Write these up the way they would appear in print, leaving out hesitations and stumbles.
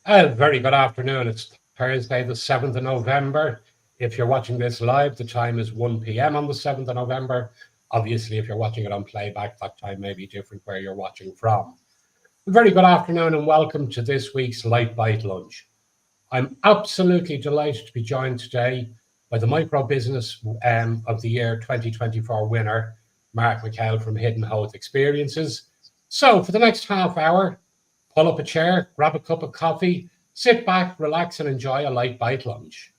Very good afternoon. It's Thursday, the 7th of November. If you're watching this live, the time is 1 p.m. on the 7th of November. Obviously, if you're watching it on playback, that time may be different where you're watching from. Very good afternoon and welcome to this week's Lite Bite Lunch. I'm absolutely delighted to be joined today by the Micro Business of the Year 2024 winner, Mark McHale from Howth Experiences. So for the next half hour, pull up a chair, grab a cup of coffee, sit back, relax, and enjoy a Lite Bite Lunch.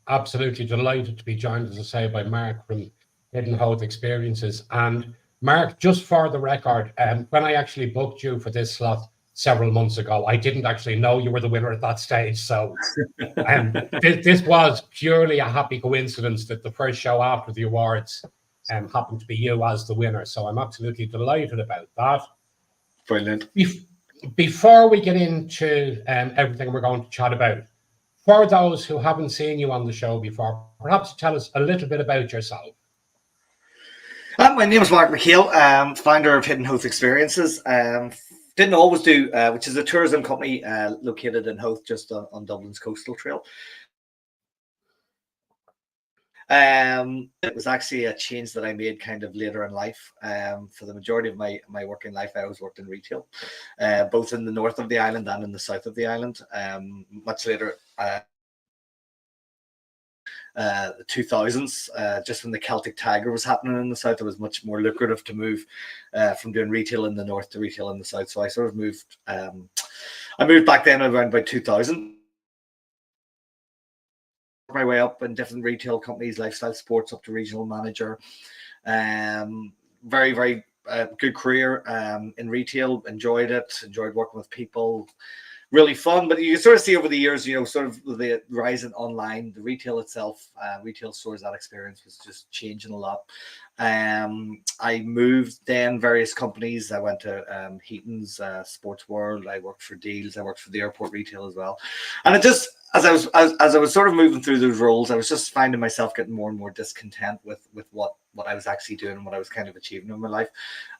Absolutely delighted to be joined, as I say, by Mark from Howth Experiences. And Mark, just for the record, when I actually booked you for this slot several months ago, I didn't actually know you were the winner at that stage. So this was purely a happy coincidence that the first show after the awards happened to be you as the winner. So I'm absolutely delighted about that. Brilliant. Before we get into everything we're going to chat about, for those who haven't seen you on the show before, perhaps tell us a little bit about yourself. My name is Mark McHale, founder of Howth Experiences. Didn't always do, which is a tourism company located in Howth, just on Dublin's coastal trail. It was actually a change that I made kind of later in life. For the majority of my working life, I always worked in retail, both in the north of the island and in the south of the island. Much later, the 2000s, just when the Celtic Tiger was happening in the south, it was much more lucrative to move from doing retail in the north to retail in the south. So I sort of moved. I moved back then around about 2000. My way up in different retail companies, lifestyle sports, up to regional manager. Very, very good career in retail. Enjoyed it. Enjoyed working with people. Really fun. But you sort of see over the years, sort of the rise in online, the retail itself, retail stores, that experience was just changing a lot. I moved then various companies. I went to Heaton's, Sports World. I worked for Deals. I worked for the airport retail as well. And it just, as I was sort of moving through those roles, I was just finding myself getting more and more discontent with what I was actually doing and what I was kind of achieving in my life.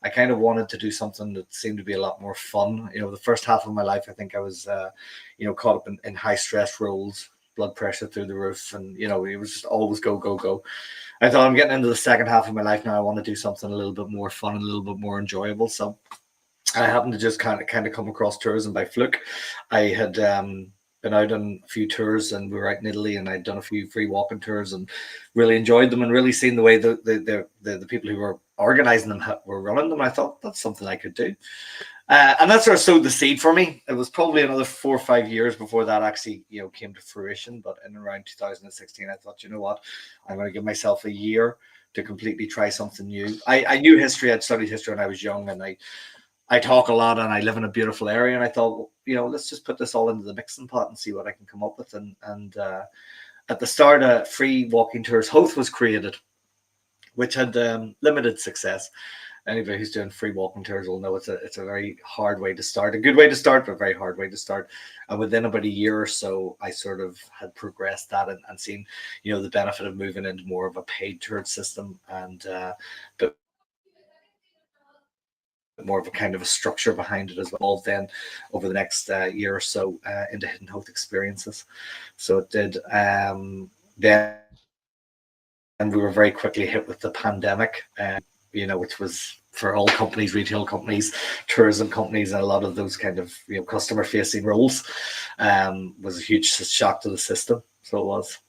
I kind of wanted to do something that seemed to be a lot more fun. The first half of my life, I think I was, caught up in high stress roles, blood pressure through the roof, and it was just always go, go, go. I thought, I'm getting into the second half of my life now. I want to do something a little bit more fun and a little bit more enjoyable. So I happened to just kind of come across tourism by fluke. I had been out on a few tours, and we were out in Italy, and I'd done a few free walking tours and really enjoyed them, and really seen the way the people who were organizing them were running them. I thought, that's something I could do. And that sort of sowed the seed for me. It was probably another 4 or 5 years before that actually, came to fruition. But in around 2016, I thought, you know what, I'm going to give myself a year to completely try something new. I knew history. I'd studied history when I was young, and I talk a lot, and I live in a beautiful area. And I thought, let's just put this all into the mixing pot and see what I can come up with. And at the start of free walking tours, Howth was created, which had limited success. Anybody who's doing free walking tours will know it's a very hard way to start. A good way to start, but a very hard way to start. And within about a year or so, I sort of had progressed that and seen, the benefit of moving into more of a paid tour system, and but more of a kind of a structure behind it as well. Then over the next year or so into Howth Experiences. So it did. Then we were very quickly hit with the pandemic, which was for all companies, retail companies, tourism companies, and a lot of those kind of customer facing roles. Was a huge shock to the system. So it was.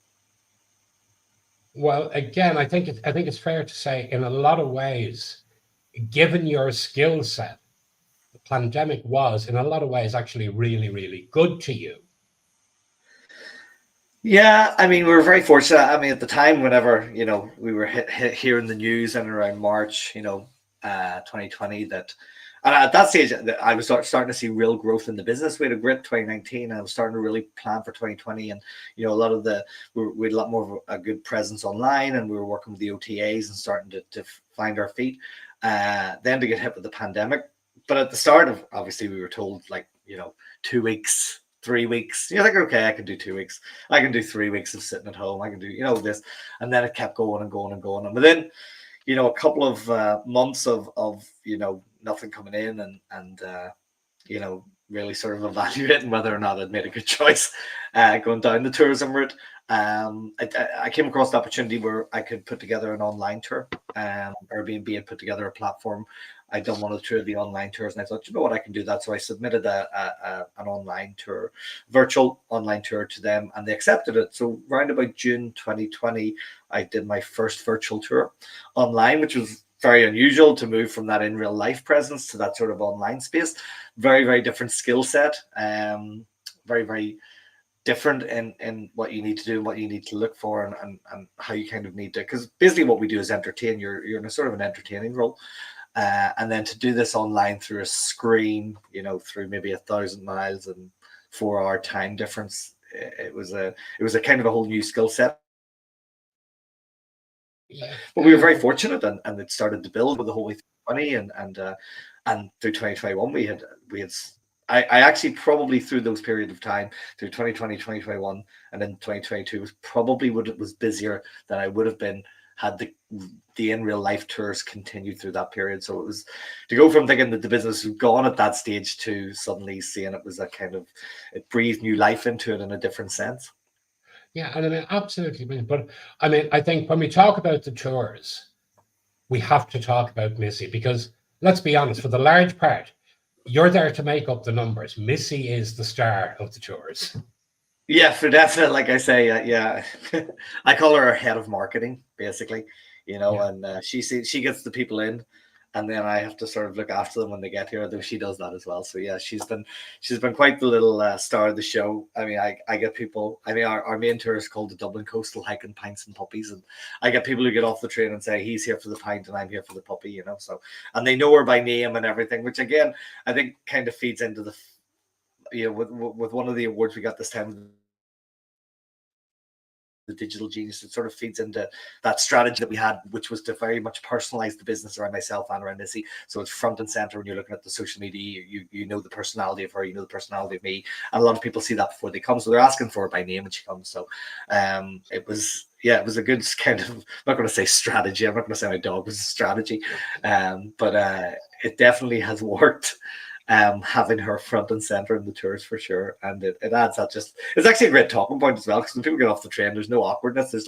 Well, again, I think it's fair to say, in a lot of ways, given your skill set, the pandemic was, in a lot of ways, actually really, really good to you. Yeah, I mean, we were very fortunate. I mean, at the time, whenever we were hit hearing the news and around March, 2020, that, and at that stage, I was starting to see real growth in the business. We had a great 2019, and I was starting to really plan for 2020. And a lot of we had a lot more of a good presence online, and we were working with the OTAs and starting to find our feet. Then to get hit with the pandemic, but at the start of, obviously, we were told 2 weeks. 3 weeks. You're like, okay, I can do 2 weeks. I can do 3 weeks of sitting at home. I can do, this. And then it kept going and going and going. And within, a couple of months of nothing coming in and really sort of evaluating whether or not I'd made a good choice going down the tourism route. I came across the opportunity where I could put together an online tour. Airbnb had put together a platform. I'd done one or two of the online tours, and I thought, what, I can do that. So I submitted an online tour, virtual online tour to them, and they accepted it. So around about June 2020, I did my first virtual tour online, which was very unusual to move from that in real life presence to that sort of online space. Very, very different skill set. Very, very different in what you need to do and what you need to look for and how you kind of need to, because basically what we do is entertain. You're in a sort of an entertaining role. And then to do this online through a screen, through maybe 1,000 miles and 4-hour time difference, it was a kind of a whole new skill set. Yeah. But we were very fortunate, and it started to build with the whole way through 20 and through 2021 we had I actually probably through those period of time through 2020, 2021, and then 2022 was probably it was busier than I would have been had the in real life tours continued through that period. So it was to go from thinking that the business was gone at that stage to suddenly seeing it was a kind of, it breathed new life into it in a different sense. Yeah, and I mean, absolutely. But I mean, I think when we talk about the tours, we have to talk about Missy, because let's be honest, for the large part, you're there to make up the numbers. Missy is the star of the tours. Yeah, for definite. Like I say, yeah, I call her head of marketing, basically. And she gets the people in, and then I have to sort of look after them when they get here. Though she does that as well. So yeah, she's been quite the little star of the show. I mean, I get people. I mean, our main tour is called the Dublin Coastal Hiking, Pints and Puppies, and I get people who get off the train and say he's here for the pint and I'm here for the puppy. So, and they know her by name and everything, which again I think kind of feeds into the with one of the awards we got this time, the Digital Genius. It sort of feeds into that strategy that we had, which was to very much personalize the business around myself and around Missy. So it's front and center when you're looking at the social media. You know the personality of her, you know the personality of me, and a lot of people see that before they come, so they're asking for her by name when she comes. So it was a good kind of, I'm not going to say strategy, I'm not going to say my dog was a strategy, but it definitely has worked. Having her front and center in the tours for sure, and it adds that, it's actually a great talking point as well, because when people get off the train, there's no awkwardness. There's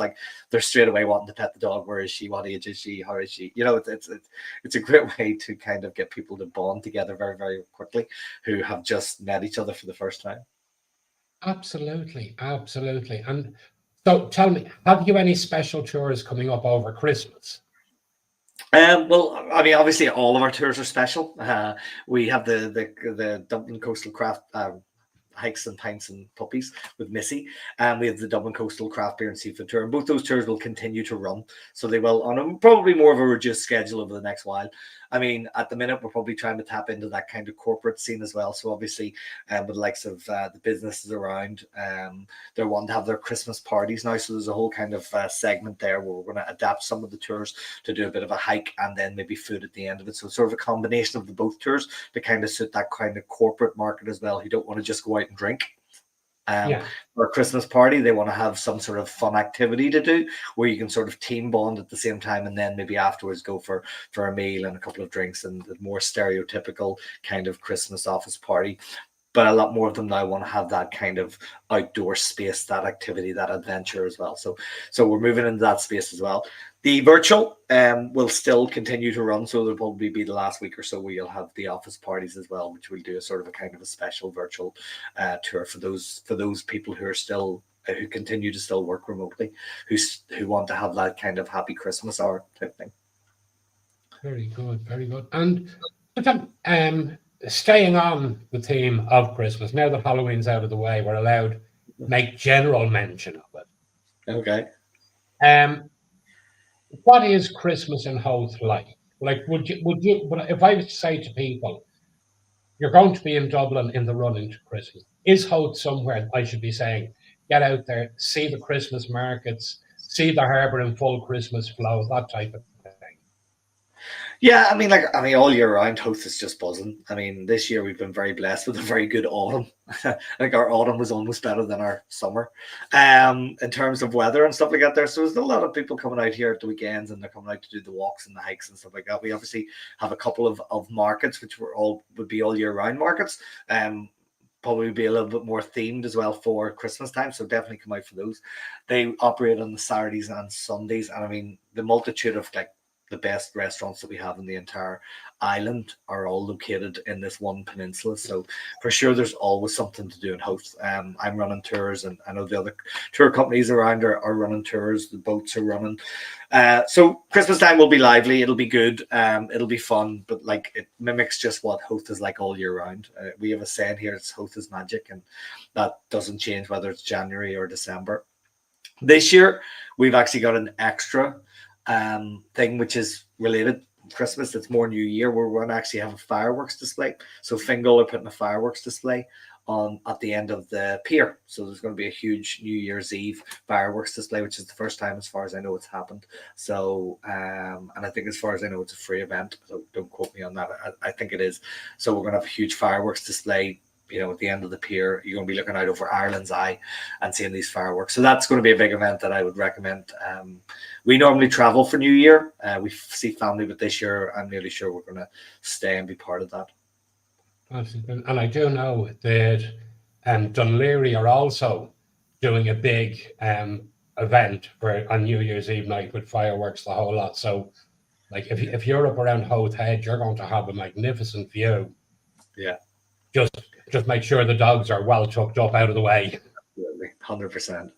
they're straight away wanting to pet the dog. Where is she? What age is she? How is she? It's a great way to kind of get people to bond together very, very quickly who have just met each other for the first time. Absolutely. And so tell me, have you any special tours coming up over Christmas? Well, I mean, obviously, all of our tours are special. We have the Dublin Coastal Craft Hikes and Pints and Puppies with Missy, and we have the Dublin Coastal Craft Beer and Seafood Tour. And both those tours will continue to run, so they will on a probably more of a reduced schedule over the next while. I mean, at the minute, we're probably trying to tap into that kind of corporate scene as well. So obviously, with the likes of the businesses around, they're wanting to have their Christmas parties now. So there's a whole kind of segment there where we're going to adapt some of the tours to do a bit of a hike and then maybe food at the end of it. So sort of a combination of the both tours to kind of suit that kind of corporate market as well, who don't want to just go out and drink. For a Christmas party, they want to have some sort of fun activity to do where you can sort of team bond at the same time, and then maybe afterwards go for a meal and a couple of drinks, and the more stereotypical kind of Christmas office party. but a lot more of them now want to have that kind of outdoor space, that activity, that adventure as well. So we're moving into that space as well. The virtual will still continue to run, so there'll probably be the last week or so where you'll have the office parties as well, which we'll do a sort of a kind of a special virtual tour for those people who continue to still work remotely, who want to have that kind of happy Christmas hour type thing. Very good, very good. And staying on the theme of Christmas, now that Halloween's out of the way, we're allowed to make general mention of it. Okay. What is Christmas in Howth like? Like, would you, if I was to say to people, you're going to be in Dublin in the run into Christmas, is Howth somewhere I should be saying, get out there, see the Christmas markets, see the harbour in full Christmas flow, that type of thing? Yeah, I mean, all year round, Howth is just buzzing. I mean, this year we've been very blessed with a very good autumn. I think our autumn was almost better than our summer, in terms of weather and stuff like that. So there's a lot of people coming out here at the weekends, and they're coming out to do the walks and the hikes and stuff like that. We obviously have a couple of markets, which would be all year round markets. Probably be a little bit more themed as well for Christmas time, so definitely come out for those. They operate on the Saturdays and Sundays, and I mean, the multitude of the best restaurants that we have in the entire island are all located in this one peninsula. So for sure, there's always something to do in Howth. I'm running tours, and I know the other tour companies around are running tours. The boats are running. So Christmas time will be lively. It'll be good. It'll be fun, but it mimics just what Howth is like all year round. We have a saying here: it's Howth is magic, and that doesn't change whether it's January or December. This year, we've actually got an extra thing which is related to Christmas. It's more New Year. We're going to actually have a fireworks display. So Fingal are putting a fireworks display on at the end of the pier. So there's going to be a huge New Year's Eve fireworks display, which is the first time, as far as I know, it's happened. So and I think, as far as I know, it's a free event. So don't quote me on that. I think it is. So we're going to have a huge fireworks display. At the end of the pier, you're going to be looking out over Ireland's Eye and seeing these fireworks. So that's going to be a big event that I would recommend. We normally travel for New Year. We see family, but this year I'm nearly sure we're going to stay and be part of that. And I do know that Dunleary are also doing a big event on New Year's Eve night with fireworks, the whole lot. So, if you're up around Howth Head, you're going to have a magnificent view. Yeah. Just make sure the dogs are well tucked up out of the way. Absolutely, 100%.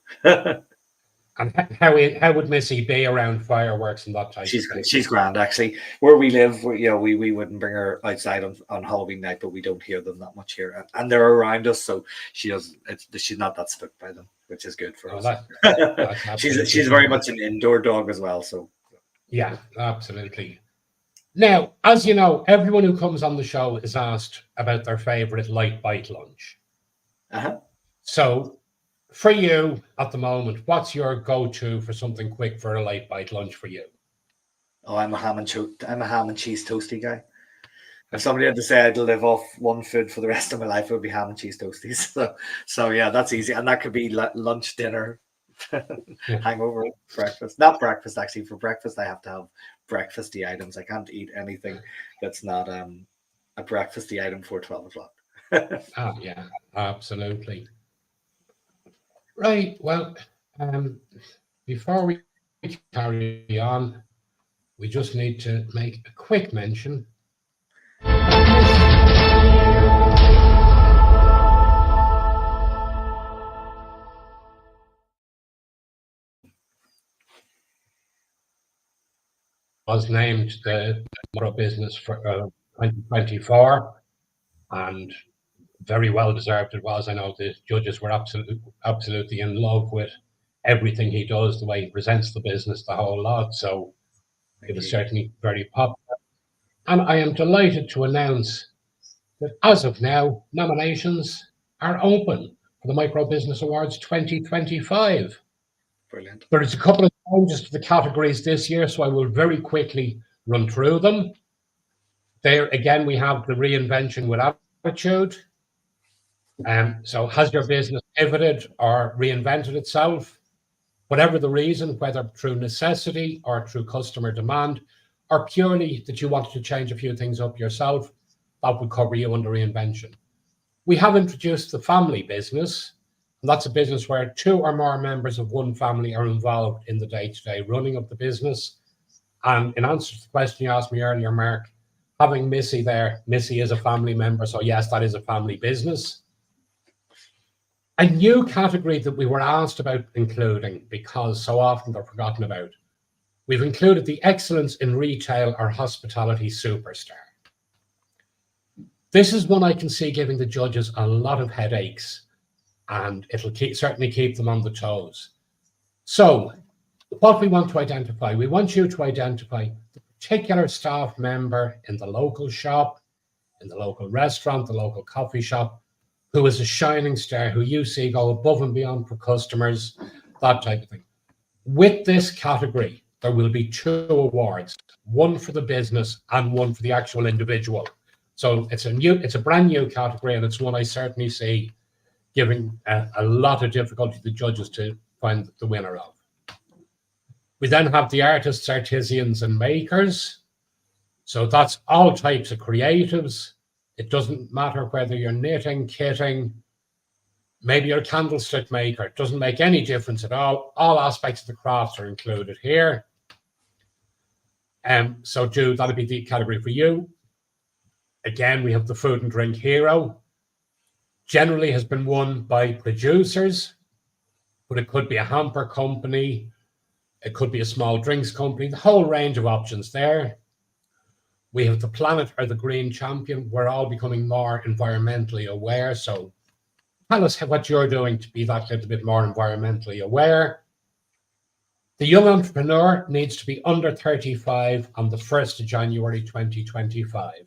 And how would Missy be around fireworks and that type of thing? She's grand, actually. Where we live, we wouldn't bring her outside on Halloween night, but we don't hear them that much here, and they're around us, so she's not that spooked by them, which is good for us. She's very much an indoor dog as well. So yeah, absolutely. Now, as you know, everyone who comes on the show is asked about their favorite light bite lunch. So, for you at the moment, what's your go-to for something quick for a light bite lunch for you? Oh, I'm a ham and cheese toasty guy. If somebody had to say I'd live off one food for the rest of my life, it would be ham and cheese toasties. So yeah, that's easy, and that could be lunch, dinner, hangover, breakfast. Not breakfast, actually. For breakfast, I have to have breakfasty items. I can't eat anything that's not a breakfasty item before 12 o'clock. Yeah, absolutely. Right. Well, before we carry on, we just need to make a quick mention. Was named the Micro Business for 2024, and very well deserved it was. I know the judges were absolutely in love with everything he does, the way he presents the business, the whole lot. So it was certainly very popular. And I am delighted to announce that as of now, nominations are open for the Micro Business Awards 2025. Brilliant. There's a couple of changes to the categories this year, so I will very quickly run through them. There again, we have the reinvention with attitude. So has your business pivoted or reinvented itself? Whatever the reason, whether through necessity or through customer demand, or purely that you wanted to change a few things up yourself, that would cover you under reinvention. We have introduced the family business, and that's a business where 2 or more members of one family are involved in the day-to-day running of the business. And in answer to the question you asked me earlier, Mark, having Missy there, Missy is a family member, so yes, that is a family business. A new category that we were asked about including, because so often they're forgotten about, we've included the excellence in retail or hospitality superstar. This is one I can see giving the judges a lot of headaches, and it'll certainly keep them on the toes. So what we want to identify, we want you to identify the particular staff member in the local shop, in the local restaurant, the local coffee shop, who is a shining star, who you see go above and beyond for customers, that type of thing. With this category, there will be 2 awards, one for the business and one for the actual individual. So it's a brand new category, and it's one I certainly see giving a lot of difficulty to the judges to find the winner of. We then have the artists, artisans, and makers. So that's all types of creatives. It doesn't matter whether you're knitting, kitting, maybe you're a candlestick maker. It doesn't make any difference at all. All aspects of the crafts are included here. So that'll be the category for you. Again, we have the food and drink hero. Generally has been won by producers, but it could be a hamper company. It could be a small drinks company, the whole range of options there. We have the planet or the green champion. We're all becoming more environmentally aware. So tell us what you're doing to be that little bit more environmentally aware. The young entrepreneur needs to be under 35 on the 1st of January 2025.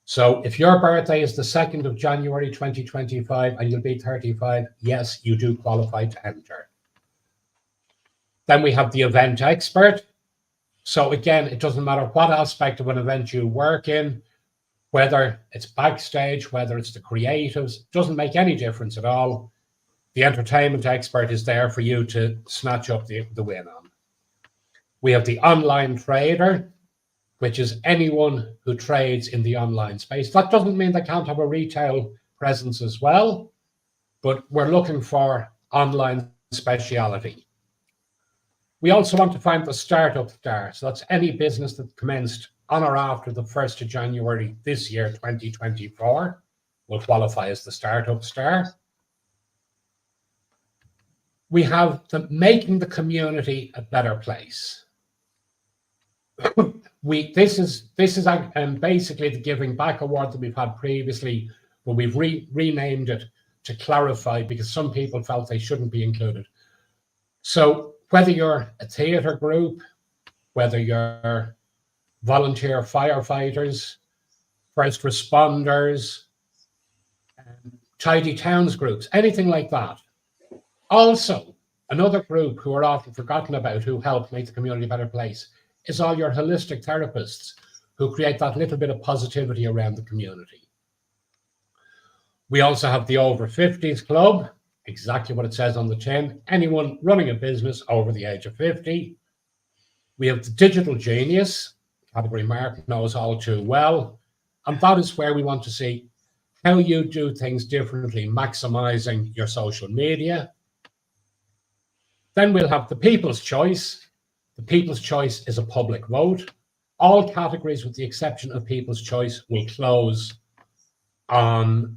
So if your birthday is the 2nd of January 2025 and you'll be 35, yes, you do qualify to enter. Then we have the event expert. So again, it doesn't matter what aspect of an event you work in, whether it's backstage, whether it's the creatives, doesn't make any difference at all. The entertainment expert is there for you to snatch up the win on. We have the online trader, which is anyone who trades in the online space. That doesn't mean they can't have a retail presence as well, but we're looking for online speciality. We also want to find the startup star. So that's any business that commenced on or after the 1st of January this year, 2024, will qualify as the startup star. We have making the community a better place. This is basically the Giving Back Award that we've had previously, but we've renamed it to clarify because some people felt they shouldn't be included. So whether you're a theatre group, whether you're volunteer firefighters, first responders, tidy towns groups, anything like that. Also, another group who are often forgotten about who help make the community a better place is all your holistic therapists who create that little bit of positivity around the community. We also have the Over 50s Club, exactly what it says on the tin, anyone running a business over the age of 50. We have the Digital Genius, category Mark knows all too well, and that is where we want to see how you do things differently, maximizing your social media. Then we'll have the People's Choice. The People's Choice is a public vote. All categories, with the exception of People's Choice, will close on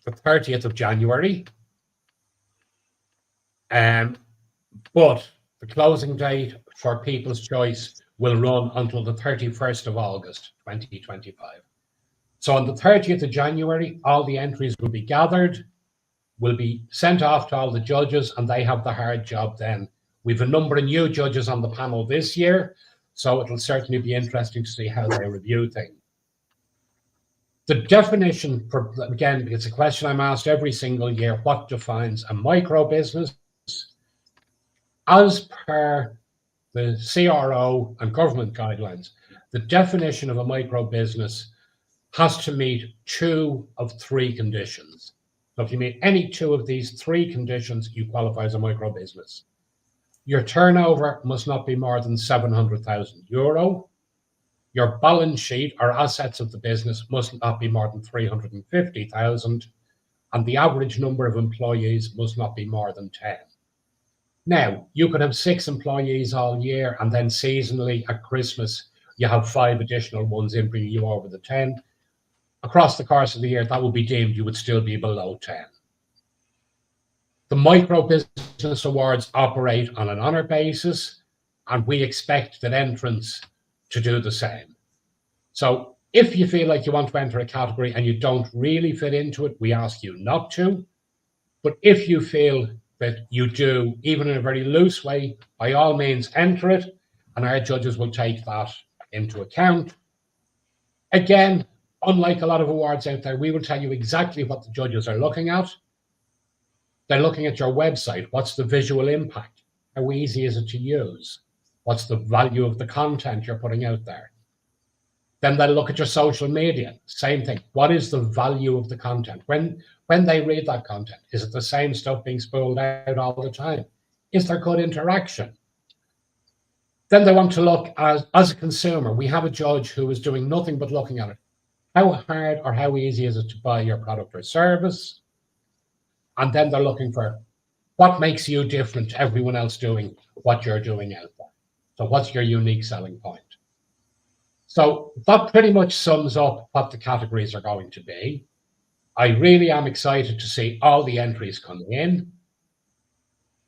the 30th of January. But the closing date for People's Choice will run until the 31st of August, 2025. So on the 30th of January, all the entries will be gathered, will be sent off to all the judges, and they have the hard job then. We've a number of new judges on the panel this year, so it'll certainly be interesting to see how they review things. The definition, for, again, it's a question I'm asked every single year, what defines a micro business? As per the CRO and government guidelines, the definition of a micro business has to meet 2 of 3 conditions. So if you meet any 2 of these 3 conditions, you qualify as a micro business. Your turnover must not be more than €700,000. Your balance sheet or assets of the business must not be more than 350,000, and the average number of employees must not be more than 10. Now, you could have 6 employees all year, and then seasonally at Christmas, you have 5 additional ones in, bringing you over the 10. Across the course of the year, that would be deemed you would still be below 10. The Micro Business Awards operate on an honour basis, and we expect that entrants to do the same. So if you feel like you want to enter a category and you don't really fit into it, we ask you not to. But if you feel that you do, even in a very loose way, by all means enter it, and our judges will take that into account. Again, unlike a lot of awards out there, we will tell you exactly what the judges are looking at. They're looking at your website. What's the visual impact? How easy is it to use? What's the value of the content you're putting out there? Then they'll look at your social media. Same thing. What is the value of the content? When they read that content, is it the same stuff being spooled out all the time? Is there good interaction? Then they want to look as a consumer. We have a judge who is doing nothing but looking at it. How hard or how easy is it to buy your product or service? And then they're looking for what makes you different to everyone else doing what you're doing out there. So what's your unique selling point? So that pretty much sums up what the categories are going to be. I really am excited to see all the entries coming in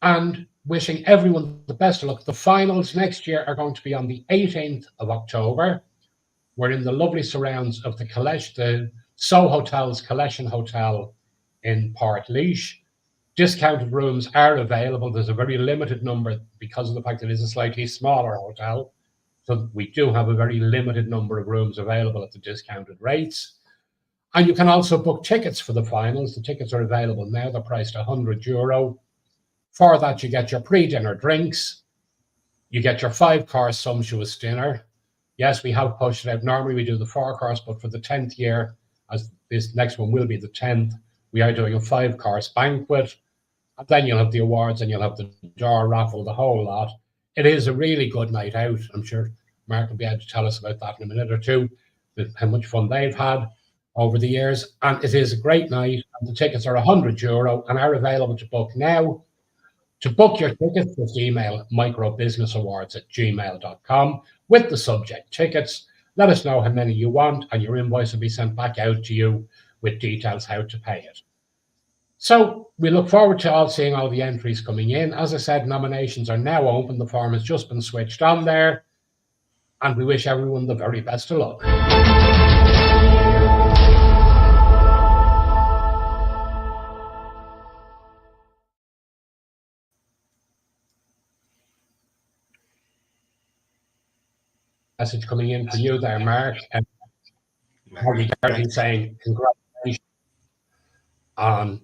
and wishing everyone the best of luck. The finals next year are going to be on the 18th of October. We're in the lovely surrounds of the Soho Hotel's Collection Hotel in Portlaoise. Discounted rooms are available. There's a very limited number because of the fact that it is a slightly smaller hotel. So we do have a very limited number of rooms available at the discounted rates. And you can also book tickets for the finals. The tickets are available now. They're priced €100. For that, you get your pre-dinner drinks. You get your 5-course sumptuous dinner. Yes, we have pushed it out. Normally we do the 4-course, but for the 10th year, as this next one will be the 10th, we are doing a 5-course banquet. And then you'll have the awards and you'll have the door raffle, the whole lot. It is a really good night out. I'm sure Mark will be able to tell us about that in a minute or two, how much fun they've had over the years. And it is a great night. And the tickets are €100 and are available to book now. To book your tickets, just email microbusinessawards@gmail.com with the subject tickets. Let us know how many you want, and your invoice will be sent back out to you with details how to pay it. So we look forward to seeing all the entries coming in. As I said, nominations are now open. The form has just been switched on there. And we wish everyone the very best of luck. Message coming in for you there, Mark. And Maggie Gardy saying congratulations on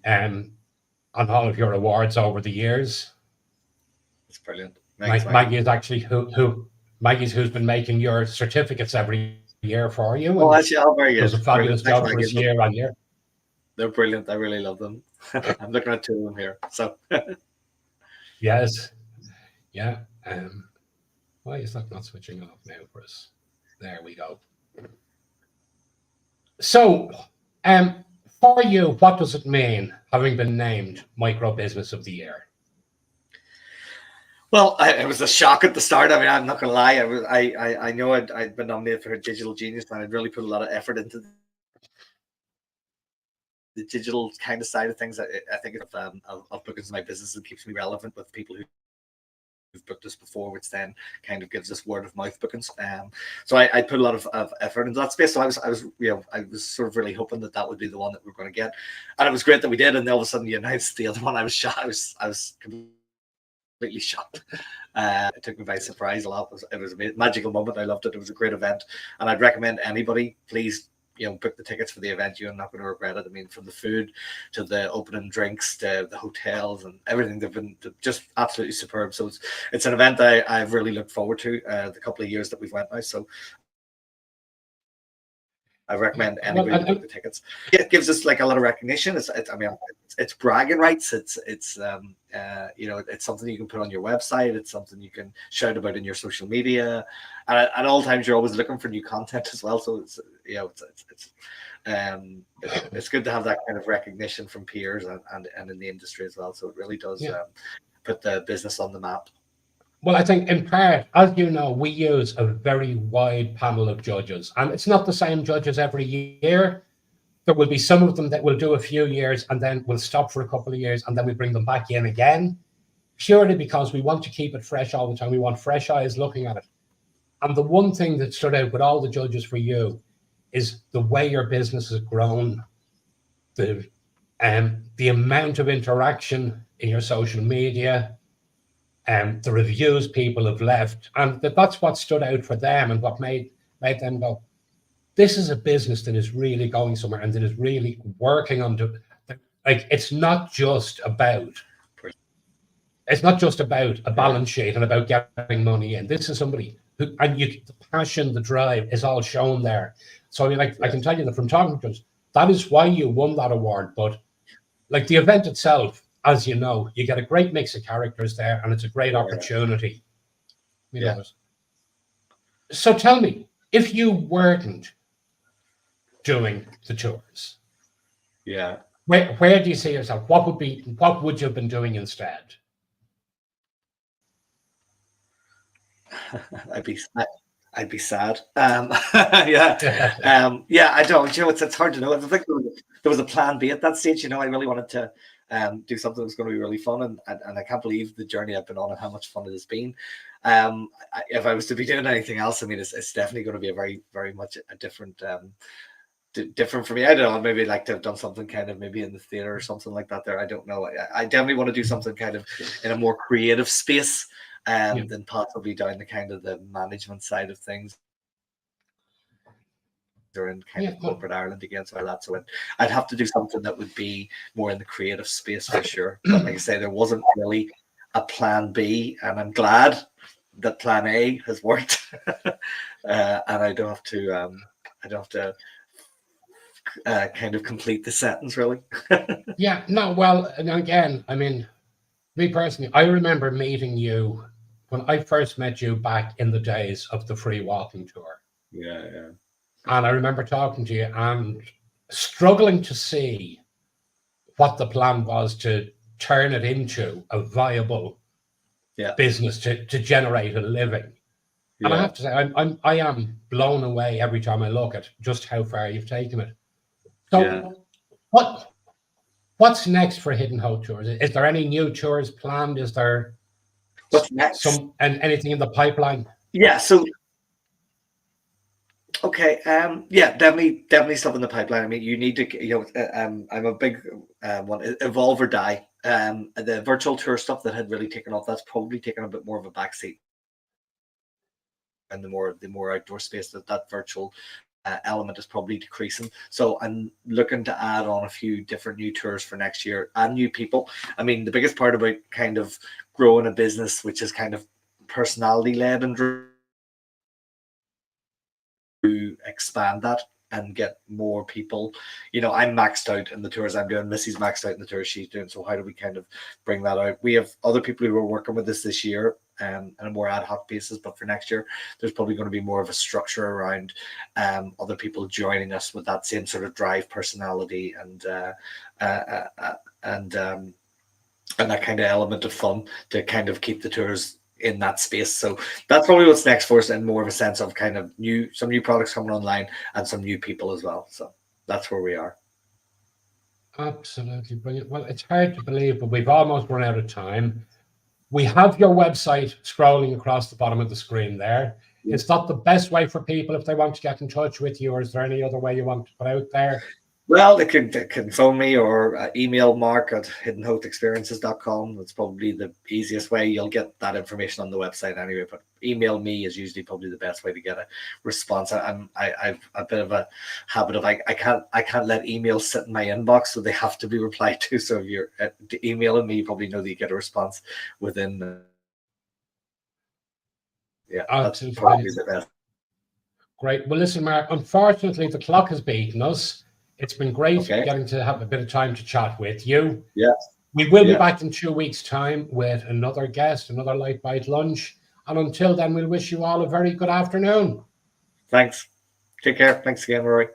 all of your awards over the years. It's brilliant. Maggie is actually Maggie's who's been making your certificates every year for you. Oh, actually, very good. Does a fabulous job for us year on year. They're brilliant. I really love them. I'm looking at 2 of them here. So yes, yeah. Why is that not switching off now for us? There we go. So, for you, what does it mean having been named Micro Business of the Year? Well, it was a shock at the start. I mean, I'm not going to lie. I know I'd been nominated for a Digital Genius, and I'd really put a lot of effort into the digital kind of side of things. I think of bookings in my business, it keeps me relevant with people who've booked us before, which then kind of gives us word of mouth bookings. So I put a lot of effort into that space. So I was sort of really hoping that would be the one that we're going to get, and it was great that we did. And then all of a sudden, you announced the other one. I was shocked. I was completely shocked. It took me by surprise a lot. It was a magical moment. I loved it. It was a great event, and I'd recommend anybody, please, book the tickets for the event. You're not going to regret it. I mean, from the food to the opening drinks to the hotels and everything, they've been just absolutely superb. So it's an event I've really looked forward to the couple of years that we've went now. So I recommend Well, anybody to book the tickets. It gives us like a lot of recognition. I mean, it's bragging rights. It's it's something you can put on your website. It's something you can shout about in your social media. And at all times, you're always looking for new content as well. So it's good to have that kind of recognition from peers and in the industry as well. So it really does put the business on the map. Well, I think in part, as you know, we use a very wide panel of judges, and it's not the same judges every year. There will be some of them that will do a few years and then we'll stop for a couple of years and then we bring them back in again, purely because we want to keep it fresh all the time. We want fresh eyes looking at it. And the one thing that stood out with all the judges for you is the way your business has grown, the amount of interaction in your social media, the reviews people have left, and that's what stood out for them and what made them go, this is a business that is really going somewhere and that is really working on it's not just about a balance sheet and about getting money in. This is somebody who, the passion, the drive is all shown there. So I mean, I can tell you that from talking to us, that is why you won that award. But like the event itself, as you know, you get a great mix of characters there, and it's a great opportunity. You know. So tell me, if you weren't doing the tours, where do you see yourself? What would you have been doing instead? I'd be sad. I don't. You know, it's hard to know. I think there was a plan B at that stage. You know, I really wanted to do something that was going to be really fun, and I can't believe the journey I've been on and how much fun it has been. If I was to be doing anything else, I mean, it's definitely going to be a very, very much a different for me. I don't know. Maybe like to have done something kind of maybe in the theater or something like that. There, I don't know. I definitely want to do something kind of in a more creative space. Than possibly down the kind of the management side of things, or in kind of corporate Ireland again, so that. So I'd have to do something that would be more in the creative space for sure. But like I say, there wasn't really a plan B, and I'm glad that plan A has worked, and I don't have to kind of complete the sentence really. Yeah, no, well, and again, I mean, me personally, I remember meeting you when I first met you back in the days of the free walking tour. Yeah. And I remember talking to you and struggling to see what the plan was to turn it into a viable business to generate a living. And I have to say, I am blown away every time I look at just how far you've taken it. So what's next for Hidden Howth Tours? Is there any new tours planned? Is there what's next? Anything in the pipeline? Yeah. So, okay. Definitely stuff in the pipeline. I mean, you need to, I'm a big one, evolve or die. The virtual tour stuff that had really taken off, that's probably taken a bit more of a backseat. And the more outdoor space that virtual element is probably decreasing. So I'm looking to add on a few different new tours for next year and new people. I mean, the biggest part about kind of growing a business, which is kind of personality led, and to expand that and get more people. You know, I'm maxed out in the tours I'm doing. Missy's maxed out in the tours she's doing. So how do we kind of bring that out? We have other people who are working with us this year on a more ad hoc basis, but for next year, there's probably going to be more of a structure around other people joining us with that same sort of drive, personality, and that kind of element of fun to kind of keep the tours in that space. So that's probably what's next for us, and more of a sense of kind of some new products coming online and some new people as well. So that's where we are. Absolutely brilliant. Well, it's hard to believe, but we've almost run out of time. We have your website scrolling across the bottom of the screen there. Is that the best way for people if they want to get in touch with you, or is there any other way you want to put out there? Well, they can phone me or email Mark at hiddenhowthexperiences.com. That's probably the easiest way. You'll get that information on the website anyway, but email me is usually probably the best way to get a response. I've a bit of a habit of I can't let emails sit in my inbox, so they have to be replied to. So if you're emailing me, you probably know that you get a response within. That's probably the best. Great. Well, listen, Mark, unfortunately, the clock has beaten us. It's been great Okay. getting to have a bit of time to chat with you. Yeah. We will be Yeah. back in 2 weeks' time with another guest, another Lite Bite lunch. And until then, we'll wish you all a very good afternoon. Thanks. Take care. Thanks again, Rory.